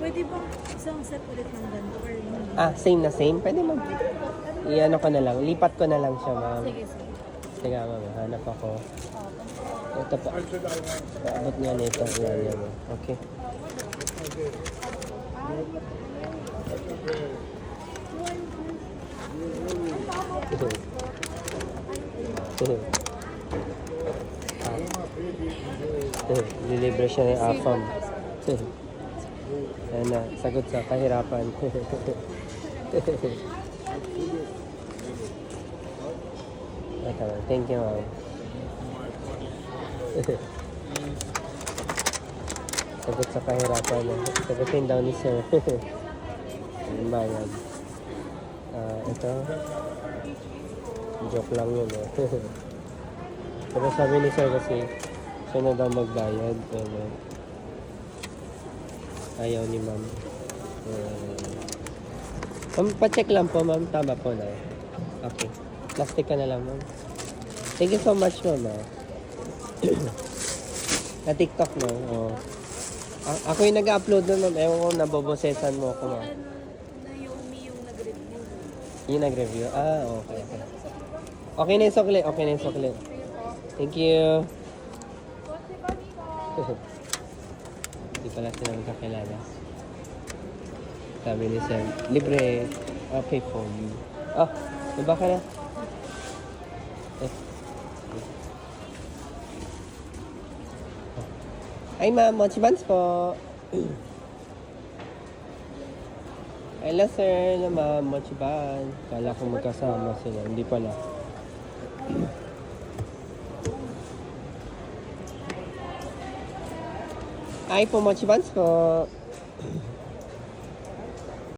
Pwede bang isang set ulit ng ganito or hindi? Same na same? Pwede ma'am. Iyan ko na lang. Lipat ko na lang siya ma'am. Sige, sige. Sige ma'am, hanap ako. Oh, Ito pa. Paabot nga nito. Yan. Okay. Lilibre siya ng AFAM. Yan na, sagot sa kahirapan. Ito, thank you ma'am. Sagot sa kahirapan. Sagutin daw ni sir. Ang bayan. Ito. Joke lang yun eh. Pero sabi ni sir kasi siya na daw magbayad. Pero ayaw ni ma'am. Pa-check lang po ma'am. Tama po na. Okay. Plastic ka na lang ma'am. Thank you so much ma'am. Na TikTok no. Oh. Ako yung nag-upload nun ma'am. Ewan ko nabobosesan mo ako ma'am. Naomi yung nag-review. Yung nag-review? Okay. Okay na yung sukli. Thank you. Hindi pala sila magkakilala. Sabi ni Sir, libre. Okay for you. Diba ka na? Ay ma'am, mochi buns po. Hello sir, ma'am, mochi buns. Kala ko magkasama sila, hindi pala. Ay po, mochi buns po.